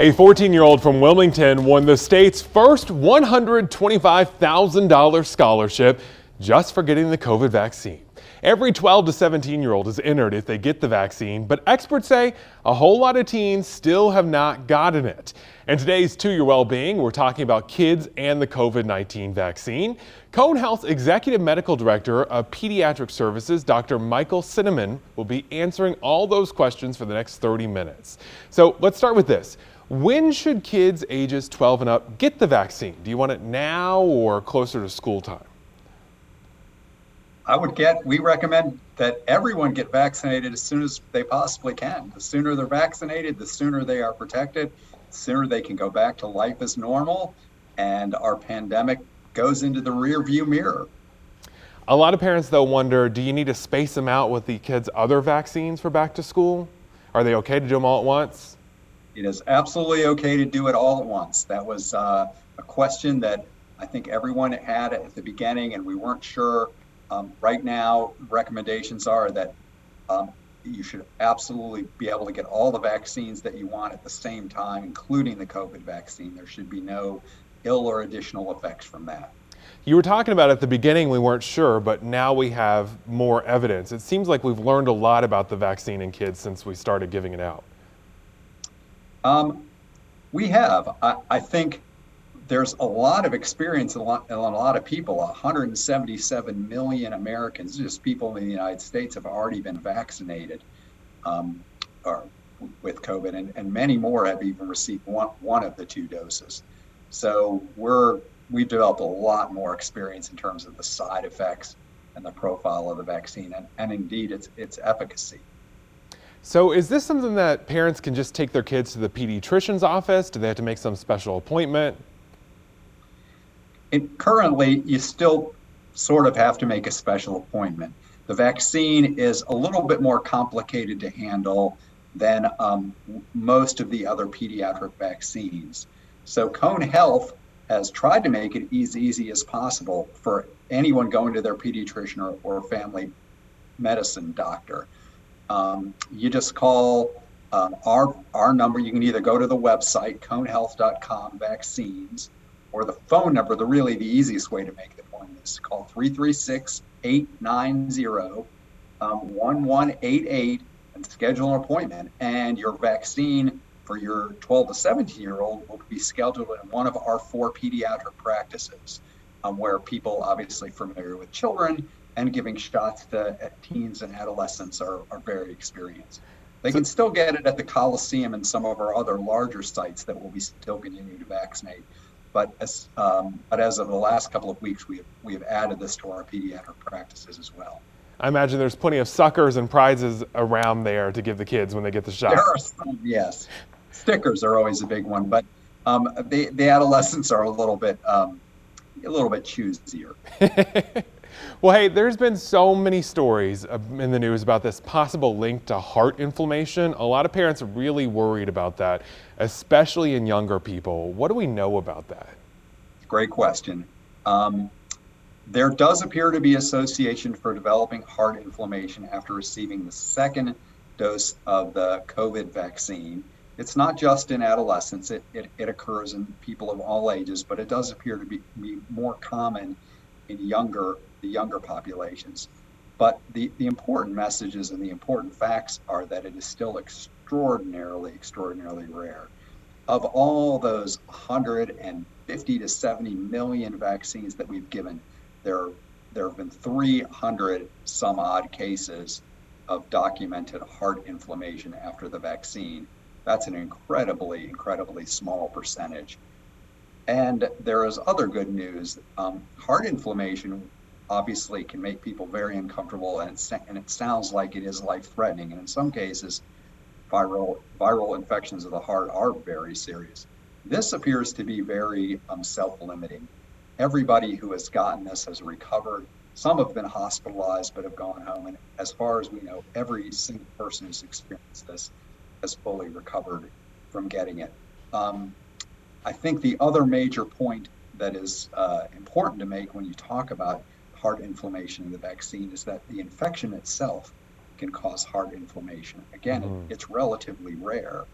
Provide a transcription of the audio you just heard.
A 14-year-old from Wilmington won the state's first $125,000 scholarship just for getting the COVID vaccine. Every 12 to 17-year-old is entered if they get the vaccine, but experts say a whole lot of teens still have not gotten it. In today's To Your Wellbeing, we're talking about kids and the COVID-19 vaccine. Cone Health Executive Medical Director of Pediatric Services, Dr. Michael Cinnamon, will be answering all those questions for the next 30 minutes. So let's start with this. When should kids ages 12 and up get the vaccine? Do you want it now or closer to school time? We recommend that everyone get vaccinated as soon as they possibly can. The sooner they're vaccinated, the sooner they are protected, the sooner they can go back to life as normal, and our pandemic goes into the rear view mirror. A lot of parents, though, wonder, do you need to space them out with the kids' other vaccines for back to school? Are they okay to do them all at once? It is absolutely okay to do it all at once. That was a question that I think everyone had at the beginning, and we weren't sure. Right now, recommendations are that you should absolutely be able to get all the vaccines that you want at the same time, including the COVID vaccine. There should be no ill or additional effects from that. You were talking about at the beginning we weren't sure, but now we have more evidence. It seems like we've learned a lot about the vaccine in kids since we started giving it out. We have. I think there's a lot of experience in a lot of people. 177 million Americans, just people in the United States, have already been vaccinated with COVID, and many more have even received one of the two doses. So we've developed a lot more experience in terms of the side effects and the profile of the vaccine, and indeed its efficacy. So is this something that parents can just take their kids to the pediatrician's office? Do they have to make some special appointment? Currently, you still sort of have to make a special appointment. The vaccine is a little bit more complicated to handle than most of the other pediatric vaccines. So Cone Health has tried to make it as easy as possible for anyone going to their pediatrician or family medicine doctor. You just call our number. You can either go to the website, conehealth.com vaccines, or the phone number. The easiest way to make the appointment is to call 336-890-1188 and schedule an appointment. And your vaccine for your 12 to 17-year-old will be scheduled in one of our 4 pediatric practices, where people obviously familiar with children and giving shots to teens and adolescents are very experienced. They can still get it at the Coliseum and some of our other larger sites that will be still continuing to vaccinate. But as of the last couple of weeks, we have added this to our pediatric practices as well. I imagine there's plenty of suckers and prizes around there to give the kids when they get the shot. There are some, yes. Stickers are always a big one, but the adolescents are a little bit choosier. Well, hey, there's been so many stories in the news about this possible link to heart inflammation. A lot of parents are really worried about that, especially in younger people. What do we know about that? Great question. There does appear to be association for developing heart inflammation after receiving the second dose of the COVID vaccine. It's not just in adolescents. It occurs in people of all ages, but it does appear to be more common in the younger populations. But the important messages and the important facts are that it is still extraordinarily rare. Of all those 150 to 70 million vaccines that we've given, there have been 300 some odd cases of documented heart inflammation after the vaccine. That's an incredibly small percentage. And there is other good news. Heart inflammation obviously can make people very uncomfortable, and it sounds like it is life-threatening. And in some cases, viral infections of the heart are very serious. This appears to be very self-limiting. Everybody who has gotten this has recovered. Some have been hospitalized but have gone home. And as far as we know, every single person who's experienced this has fully recovered from getting it. I think the other major point that is important to make when you talk about heart inflammation in the vaccine is that the infection itself can cause heart inflammation. Again, it's relatively rare.